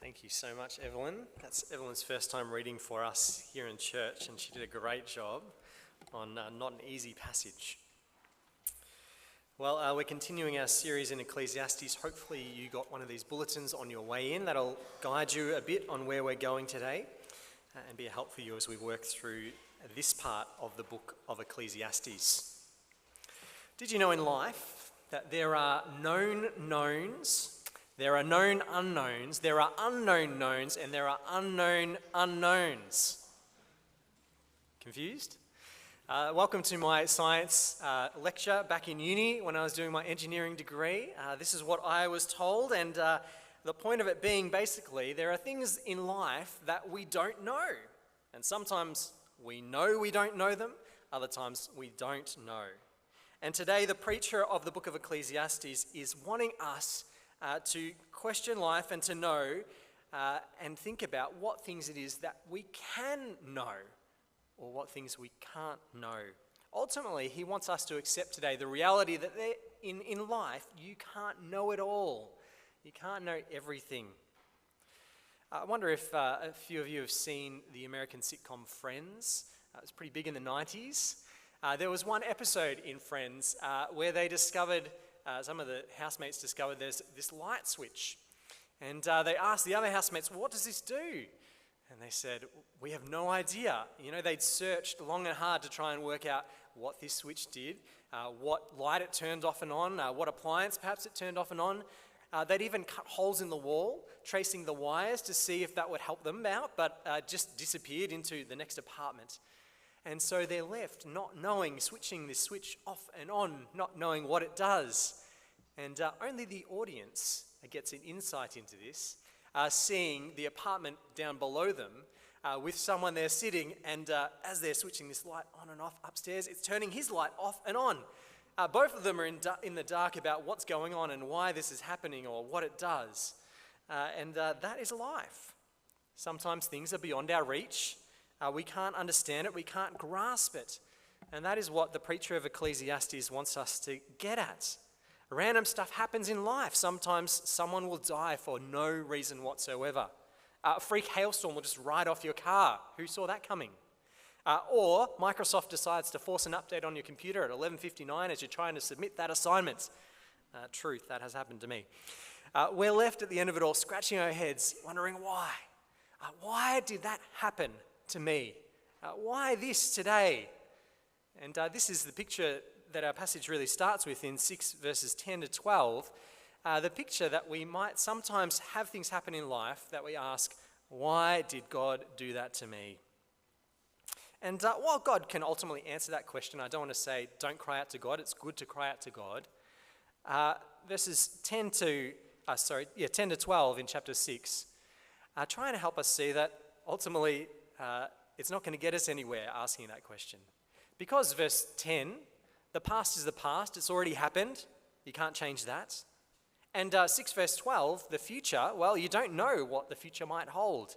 Thank you so much, Evelyn. That's Evelyn's first time reading for us here in church, and she did a great job on not an easy passage. Well, we're continuing our series in Ecclesiastes. Hopefully you got one of these bulletins on your way in. That'll guide you a bit on where we're going today and be a help for you as we work through this part of the book of Ecclesiastes. Did you know in life that there are known knowns, there are known unknowns, there are unknown knowns, and there are unknown unknowns? Confused? Welcome to my science lecture back in uni when I was doing my engineering degree. This is what I was told, and the point of it being basically there are things in life that we don't know. And sometimes we know we don't know them, other times we don't know. And today the preacher of the book of Ecclesiastes is wanting us to question life and to know and think about what things it is that we can know or what things we can't know. Ultimately, he wants us to accept today the reality that in life you can't know it all. You can't know everything. I wonder if a few of you have seen the American sitcom Friends. It was pretty big in the 90s. There was one episode in Friends where they discovered, some of the housemates discovered there's this light switch. And they asked the other housemates, well, what does this do? And they said, we have no idea. You know, they'd searched long and hard to try and work out what this switch did, what light it turned off and on, what appliance perhaps it turned off and on. They'd even cut holes in the wall, tracing the wires to see if that would help them out, but just disappeared into the next apartment. And so they're left not knowing, switching this switch off and on, not knowing what it does. And only the audience gets an insight into this, seeing the apartment down below them with someone there sitting, and as they're switching this light on and off upstairs, it's turning his light off and on. Both of them are in the dark about what's going on and why this is happening or what it does. And that is life. Sometimes things are beyond our reach. We can't understand it, we can't grasp it. And that is what the preacher of Ecclesiastes wants us to get at. Random stuff happens in life. Sometimes someone will die for no reason whatsoever. A freak hailstorm will just ride off your car. Who saw that coming? Or Microsoft decides to force an update on your computer at 11:59 as you're trying to submit that assignment. Truth, that has happened to me. We're left at the end of it all scratching our heads, wondering why. Why did that happen to me? Why this today? And this is the picture that our passage really starts with in 6 verses 10 to 12. The picture that we might sometimes have things happen in life that we ask, why did God do that to me? And while God can ultimately answer that question, I don't want to say don't cry out to God. It's good to cry out to God. Verses 10 to 12 in chapter 6 are trying to help us see that ultimately it's not going to get us anywhere asking that question. Because verse 10, the past is the past, it's already happened, you can't change that. And 6 verse 12, the future, well, you don't know what the future might hold.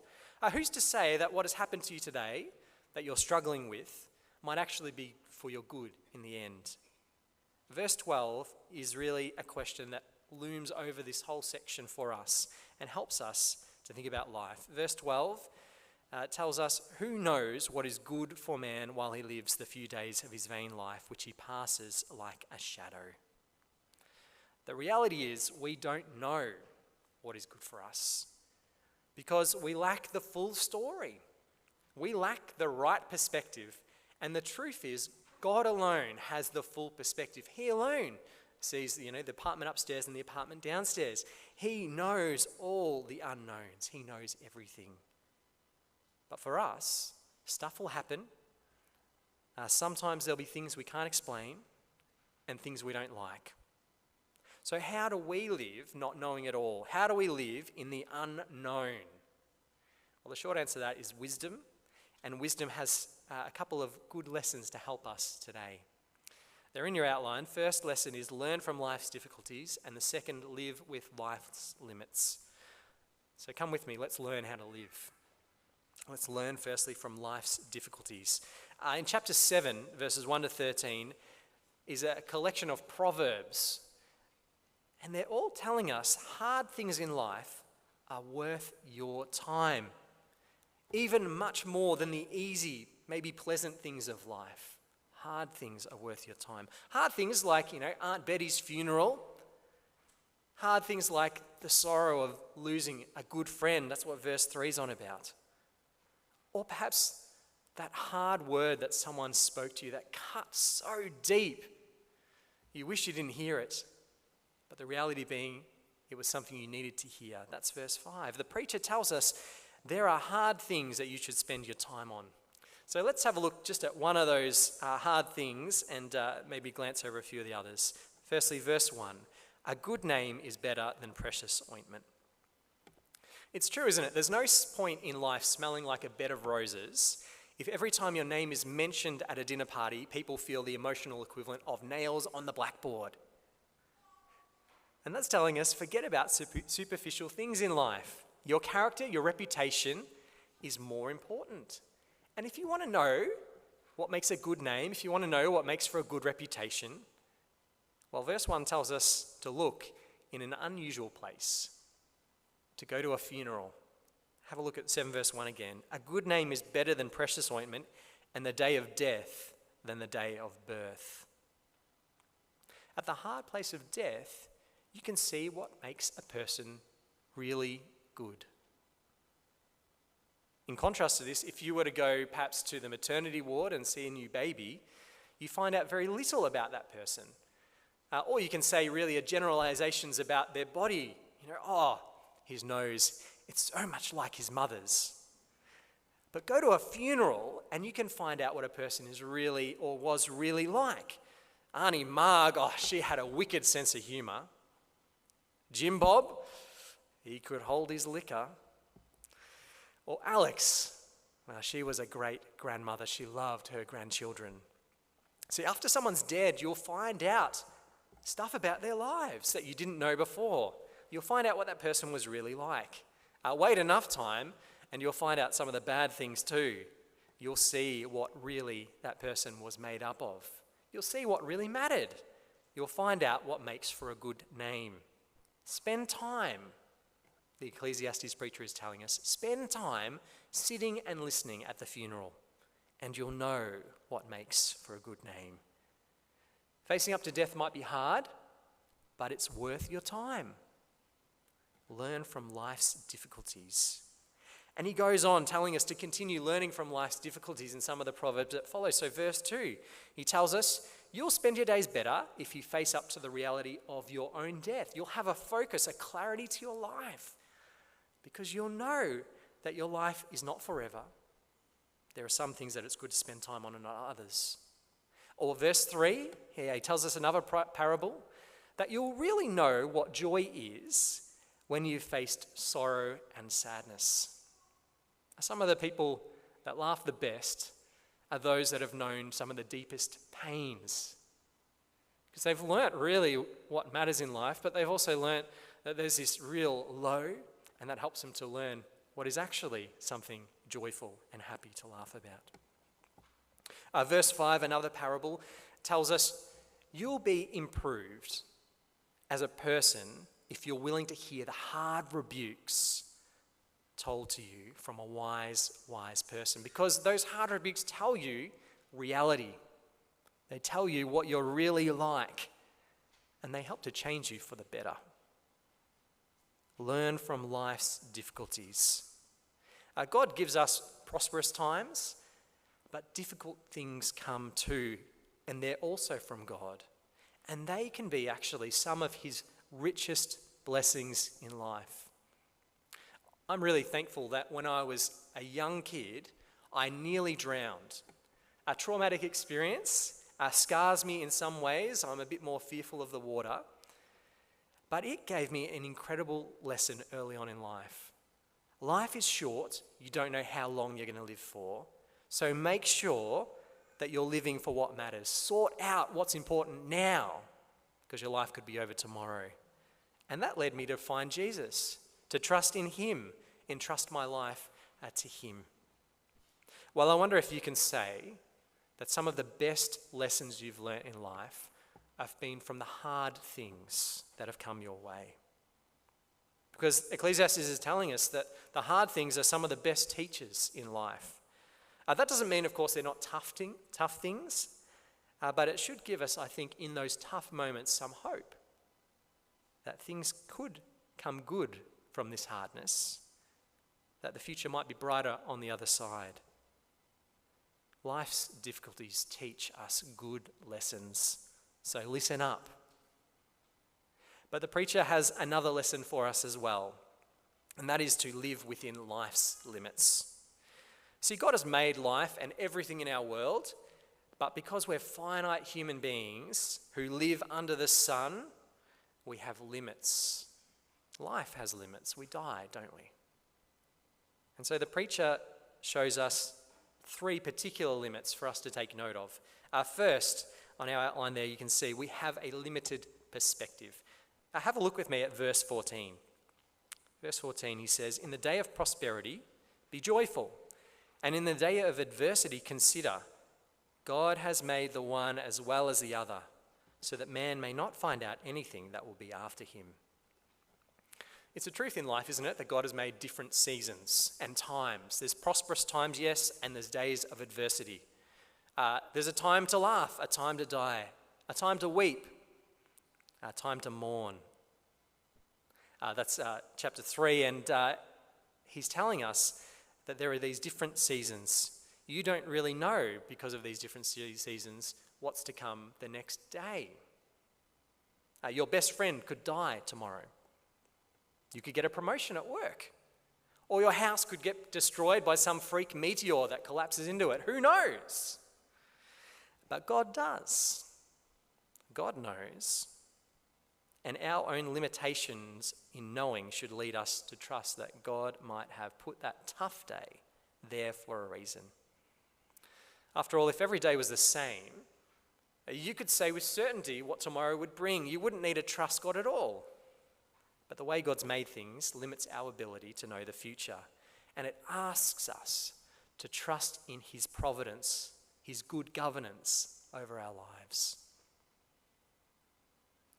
Who's to say that what has happened to you today, that you're struggling with, might actually be for your good in the end? Verse 12 is really a question that looms over this whole section for us and helps us to think about life. Verse 12 tells us, who knows what is good for man while he lives the few days of his vain life, which he passes like a shadow. The reality is we don't know what is good for us because we lack the full story. We lack the right perspective, and the truth is God alone has the full perspective. He alone sees, the apartment upstairs and the apartment downstairs. He knows all the unknowns. He knows everything. But for us, stuff will happen. Sometimes there'll be things we can't explain and things we don't like. So how do we live not knowing it all? How do we live in the unknown? Well, the short answer to that is wisdom. And wisdom has a couple of good lessons to help us today. They're in your outline. First lesson is learn from life's difficulties. And the second, live with life's limits. So come with me, let's learn how to live. Let's learn firstly from life's difficulties. In chapter 7, verses 1 to 13, is a collection of proverbs. And they're all telling us hard things in life are worth your time, even much more than the easy, maybe pleasant things of life. Hard things are worth your time. Hard things like, Aunt Betty's funeral. Hard things like the sorrow of losing a good friend. That's what verse 3 is on about. Or perhaps that hard word that someone spoke to you that cut so deep, you wish you didn't hear it. But the reality being, it was something you needed to hear. That's verse 5. The preacher tells us there are hard things that you should spend your time on. So let's have a look just at one of those hard things and maybe glance over a few of the others. Firstly, verse 1. A good name is better than precious ointment. It's true, isn't it? There's no point in life smelling like a bed of roses if every time your name is mentioned at a dinner party, people feel the emotional equivalent of nails on the blackboard. And that's telling us, forget about superficial things in life. Your character, your reputation is more important. And if you want to know what makes a good name, if you want to know what makes for a good reputation, well, verse 1 tells us to look in an unusual place, to go to a funeral. Have a look at 7 verse 1 again. A good name is better than precious ointment, and the day of death than the day of birth. At the hard place of death, you can see what makes a person really good. In contrast to this, if you were to go perhaps to the maternity ward and see a new baby, you find out very little about that person. Or you can say really generalizations about their body. His nose, it's so much like his mother's. But go to a funeral and you can find out what a person is really or was really like. Auntie Marg, she had a wicked sense of humour. Jim Bob, he could hold his liquor. Or Alex, she was a great grandmother. She loved her grandchildren. See, after someone's dead, you'll find out stuff about their lives that you didn't know before. You'll find out what that person was really like. Wait enough time and you'll find out some of the bad things too. You'll see what really that person was made up of. You'll see what really mattered. You'll find out what makes for a good name. Spend time, the Ecclesiastes preacher is telling us, spend time sitting and listening at the funeral, and you'll know what makes for a good name. Facing up to death might be hard, but it's worth your time. Learn from life's difficulties. And he goes on telling us to continue learning from life's difficulties in some of the proverbs that follow. So verse 2, he tells us, you'll spend your days better if you face up to the reality of your own death. You'll have a focus, a clarity to your life, because you'll know that your life is not forever. There are some things that it's good to spend time on and not others. Or verse 3, he tells us another parable, that you'll really know what joy is when you've faced sorrow and sadness. Some of the people that laugh the best are those that have known some of the deepest pains. Because they've learnt really what matters in life, but they've also learnt that there's this real low, and that helps them to learn what is actually something joyful and happy to laugh about. Verse 5, another parable, tells us you'll be improved as a person if you're willing to hear the hard rebukes told to you from a wise person. Because those hard rebukes tell you reality. They tell you what you're really like, and they help to change you for the better. Learn from life's difficulties. God gives us prosperous times, but difficult things come too, and they're also from God. And they can be actually some of his richest blessings in life. I'm really thankful that when I was a young kid, I nearly drowned. A traumatic experience scars me in some ways. I'm a bit more fearful of the water. But it gave me an incredible lesson early on in life. Life is short. You don't know how long you're going to live for. So make sure that you're living for what matters. Sort out what's important now, because your life could be over tomorrow. And that led me to find Jesus, to trust in him, entrust my life to him. Well, I wonder if you can say that some of the best lessons you've learnt in life have been from the hard things that have come your way. Because Ecclesiastes is telling us that the hard things are some of the best teachers in life. That doesn't mean, of course, they're not tough things, but it should give us, I think, in those tough moments some hope that things could come good from this hardness, that the future might be brighter on the other side. Life's difficulties teach us good lessons, so listen up. But the preacher has another lesson for us as well, and that is to live within life's limits. See, God has made life and everything in our world, but because we're finite human beings who live under the sun, we have limits. Life has limits. We die, don't we? And so the preacher shows us 3 particular limits for us to take note of. First, on our outline there, you can see we have a limited perspective. Have a look with me at verse 14. Verse 14, he says, "In the day of prosperity, be joyful, and in the day of adversity, consider, God has made the one as well as the other, so that man may not find out anything that will be after him." It's a truth in life, isn't it, that God has made different seasons and times. There's prosperous times, yes, and there's days of adversity. There's a time to laugh, a time to die, a time to weep, a time to mourn. That's chapter 3, and he's telling us that there are these different seasons. You don't really know, because of these different seasons, what's to come the next day. Your best friend could die tomorrow. You could get a promotion at work. Or your house could get destroyed by some freak meteor that collapses into it. Who knows? But God does. God knows. And our own limitations in knowing should lead us to trust that God might have put that tough day there for a reason. After all, if every day was the same, you could say with certainty what tomorrow would bring. You wouldn't need to trust God at all. But the way God's made things limits our ability to know the future. And it asks us to trust in his providence, his good governance over our lives.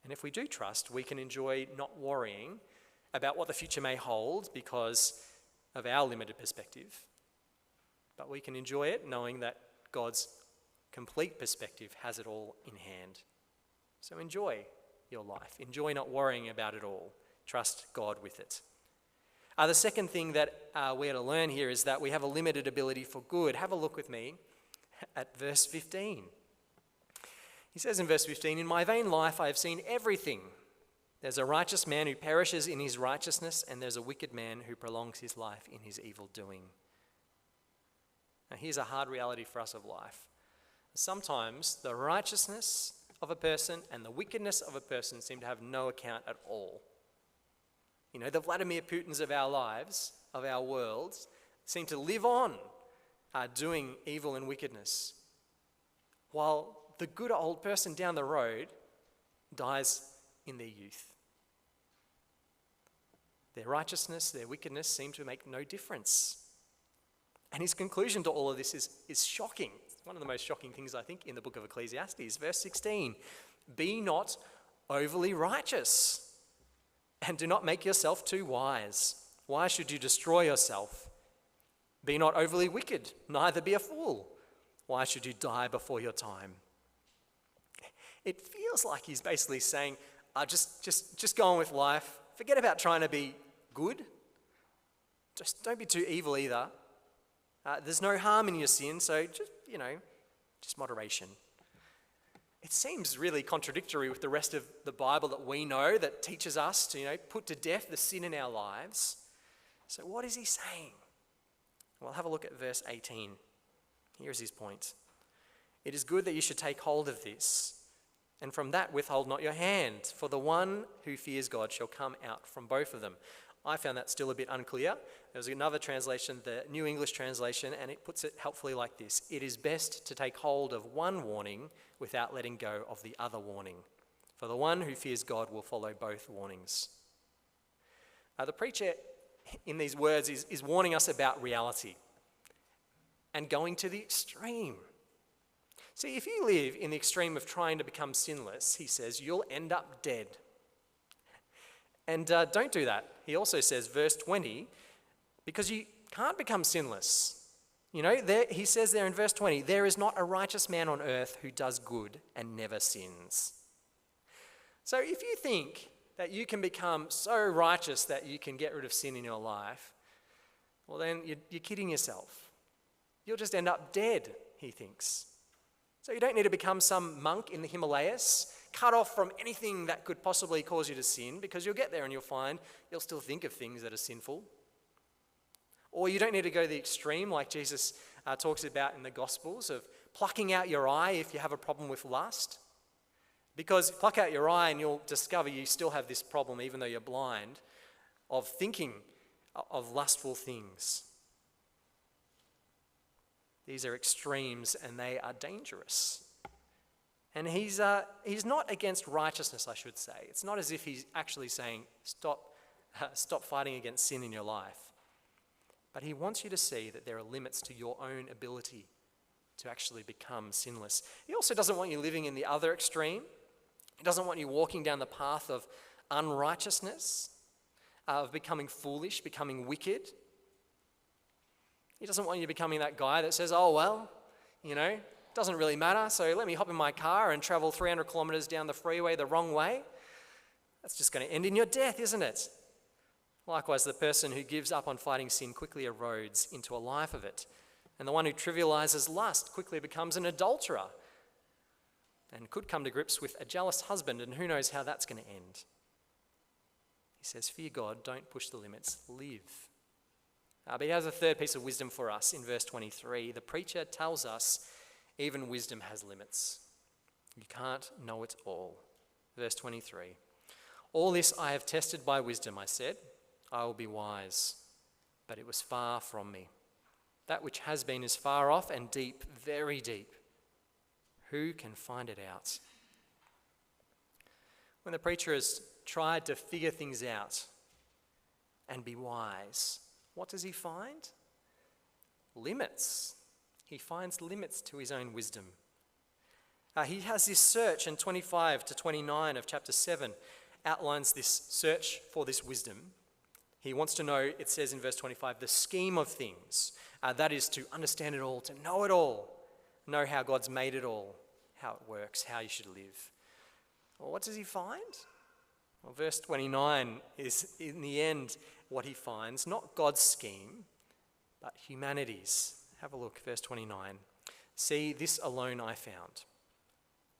And if we do trust, we can enjoy not worrying about what the future may hold because of our limited perspective. But we can enjoy it knowing that God's complete perspective has it all in hand. So enjoy your life. Enjoy not worrying about it all. Trust God with it. The second thing that we are to learn here is that we have a limited ability for good. Have a look with me at verse 15. He says in verse 15, "In my vain life I have seen everything. There's a righteous man who perishes in his righteousness, and there's a wicked man who prolongs his life in his evil doing." Now here's a hard reality for us of life. Sometimes the righteousness of a person and the wickedness of a person seem to have no account at all. You know, the Vladimir Putins of our lives, of our worlds, seem to live on doing evil and wickedness, while the good old person down the road dies in their youth. Their righteousness, their wickedness seem to make no difference. And his conclusion to all of this is shocking. It's one of the most shocking things, I think, in the book of Ecclesiastes. Verse 16, "Be not overly righteous, and do not make yourself too wise. Why should you destroy yourself? Be not overly wicked, neither be a fool. Why should you die before your time?" It feels like he's basically saying, just go on with life. Forget about trying to be good. Just don't be too evil either. There's no harm in your sin, so just moderation. It seems really contradictory with the rest of the Bible that we know that teaches us to, put to death the sin in our lives. So what is he saying? Well, have a look at verse 18. Here's his point. "It is good that you should take hold of this, and from that withhold not your hand, for the one who fears God shall come out from both of them." I found that still a bit unclear. There was another translation, the New English translation, and it puts it helpfully like this: "It is best to take hold of one warning without letting go of the other warning, for the one who fears God will follow both warnings." The preacher in these words is warning us about reality and going to the extreme. See, if you live in the extreme of trying to become sinless, he says, you'll end up dead. And don't do that. He also says, verse 20, because you can't become sinless. He says there in verse 20, there is not a righteous man on earth who does good and never sins. So if you think that you can become so righteous that you can get rid of sin in your life, well then you're kidding yourself. You'll just end up dead, he thinks. So you don't need to become some monk in the Himalayas, cut off from anything that could possibly cause you to sin, because you'll get there and you'll find you'll still think of things that are sinful. Or you don't need to go to the extreme like Jesus talks about in the Gospels of plucking out your eye if you have a problem with lust. Because pluck out your eye and you'll discover you still have this problem, even though you're blind, of thinking of lustful things. These are extremes and they are dangerous. And he's not against righteousness, I should say. It's not as if he's actually saying, stop fighting against sin in your life. But he wants you to see that there are limits to your own ability to actually become sinless. He also doesn't want you living in the other extreme. He doesn't want you walking down the path of unrighteousness, of becoming foolish, becoming wicked. He doesn't want you becoming that guy that says, oh, well, doesn't really matter, so let me hop in my car and travel 300 kilometers down the freeway the wrong way. That's just going to end in your death, isn't it? Likewise, the person who gives up on fighting sin quickly erodes into a life of it. And the one who trivializes lust quickly becomes an adulterer and could come to grips with a jealous husband, and who knows how that's going to end. He says, fear God, don't push the limits, live. But he has a third piece of wisdom for us in verse 23. The preacher tells us even wisdom has limits. You can't know it all. Verse 23. All this I have tested by wisdom, I said. I will be wise. But it was far from me. That which has been is far off and deep, very deep. Who can find it out? When the preacher has tried to figure things out and be wise, what does he find? Limits. He finds limits to his own wisdom. He has this search in 25 to 29 of chapter 7, outlines this search for this wisdom. He wants to know, it says in verse 25, the scheme of things. That is to understand it all, to know it all, know how God's made it all, how it works, how you should live. Well, what does he find? Well, verse 29 is, in the end, what he finds, not God's scheme, but humanity's. Have a look, verse 29. See, this alone I found,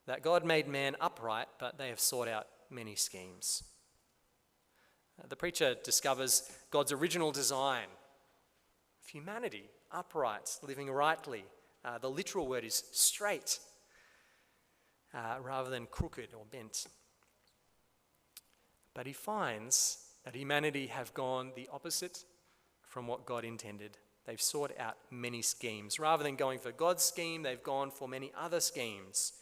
that God made man upright, but they have sought out many schemes. The preacher discovers God's original design of humanity, upright, living rightly. The literal word is straight, rather than crooked or bent. But he finds that humanity have gone the opposite from what God intended. They've sought out many schemes. Rather than going for God's scheme, they've gone for many other schemes.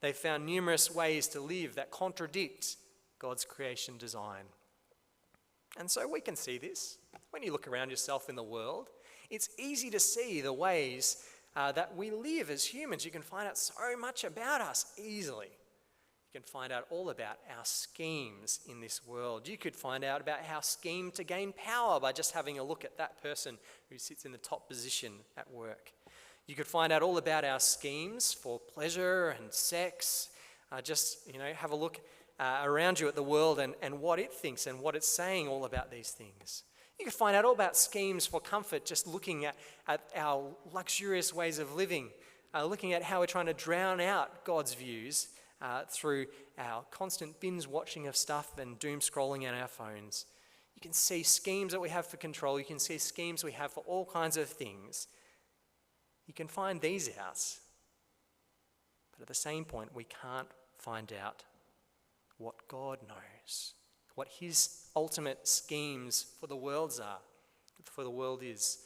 They've found numerous ways to live that contradict God's creation design. And so we can see this. When you look around yourself in the world, it's easy to see the ways that we live as humans. You can find out so much about us easily. You can find out all about our schemes in this world. You could find out about how scheme to gain power by just having a look at that person who sits in the top position at work. You could find out all about our schemes for pleasure and sex. Have a look around you at the world and what it thinks and what it's saying all about these things. You could find out all about schemes for comfort just looking at our luxurious ways of living, looking at how we're trying to drown out God's views through our constant binge watching of stuff and doom scrolling on our phones. You can see schemes that we have for control. You can see schemes we have for all kinds of things. You can find these out. But at the same point, we can't find out what God knows, what his ultimate schemes for the world is.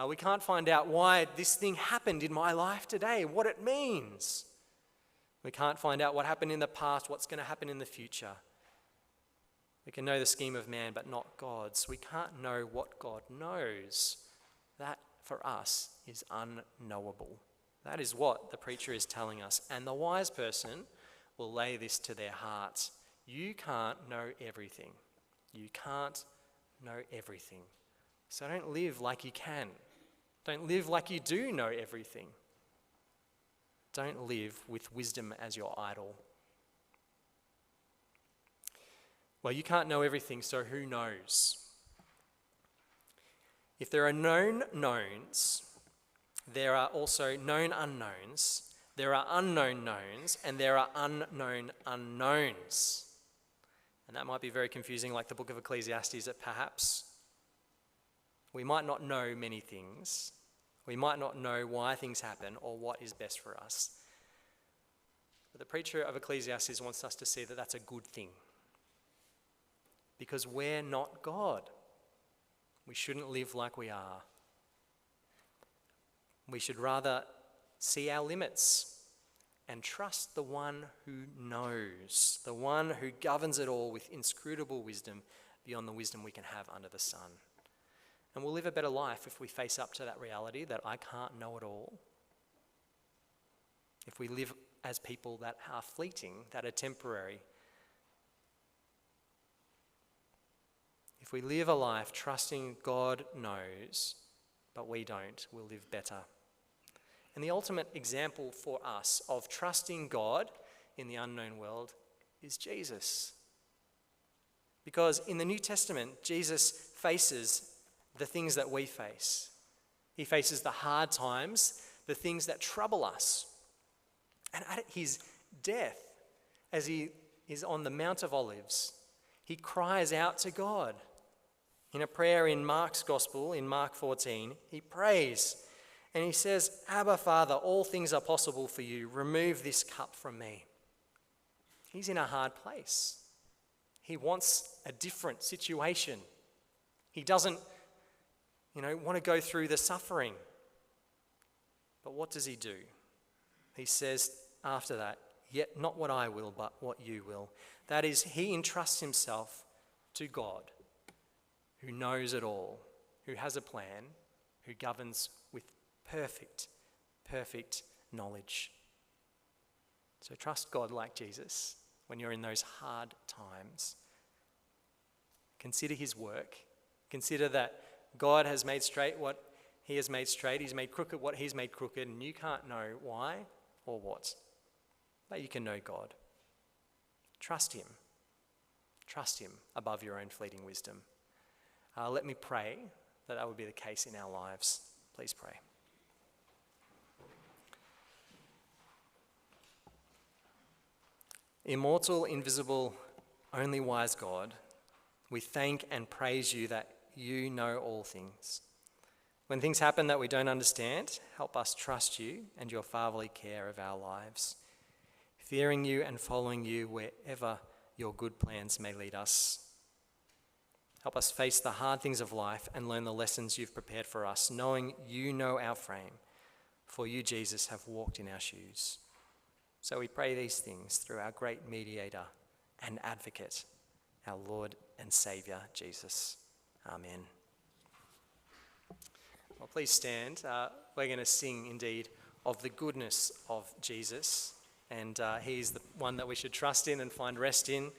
We can't find out why this thing happened in my life today, what it means. We can't find out what happened in the past, what's going to happen in the future. We can know the scheme of man, but not God's. We can't know what God knows. That, for us, is unknowable. That is what the preacher is telling us. And the wise person will lay this to their hearts. You can't know everything. You can't know everything. So don't live like you can. Don't live like you do know everything. Don't live with wisdom as your idol. Well, you can't know everything, so who knows? If there are known knowns, there are also known unknowns, there are unknown knowns, and there are unknown unknowns. And that might be very confusing, like the book of Ecclesiastes, that perhaps we might not know many things. We might not know why things happen or what is best for us. But the preacher of Ecclesiastes wants us to see that that's a good thing. Because we're not God. We shouldn't live like we are. We should rather see our limits and trust the one who knows, the one who governs it all with inscrutable wisdom beyond the wisdom we can have under the sun. And we'll live a better life if we face up to that reality that I can't know it all. If we live as people that are fleeting, that are temporary. If we live a life trusting God knows, but we don't, we'll live better. And the ultimate example for us of trusting God in the unknown world is Jesus. Because in the New Testament, Jesus faces the things that we face. He faces the hard times, the things that trouble us. And at his death, as he is on the Mount of Olives, he cries out to God. In a prayer in Mark's Gospel, in Mark 14, he prays and he says, "Abba, Father, all things are possible for you. Remove this cup from me." He's in a hard place. He wants a different situation. He doesn't, want to go through the suffering. But what does he do? He says after that, "Yet not what I will, but what you will." That is, he entrusts himself to God, who knows it all, who has a plan, who governs with perfect knowledge. So trust God like Jesus when you're in those hard times. Consider his work. Consider that God has made straight what he has made straight. He's made crooked what he's made crooked, and you can't know why or what. But you can know God. Trust him. Trust him above your own fleeting wisdom. Let me pray that would be the case in our lives. Please pray. Immortal, invisible, only wise God, we thank and praise you that you know all things. When things happen that we don't understand, help us trust you and your fatherly care of our lives, fearing you and following you wherever your good plans may lead us. Help us face the hard things of life and learn the lessons you've prepared for us, knowing you know our frame, for you, Jesus, have walked in our shoes. So we pray these things through our great mediator and advocate, our Lord and Saviour, Jesus. Amen. Well, please stand. We're going to sing indeed of the goodness of Jesus, and he's the one that we should trust in and find rest in.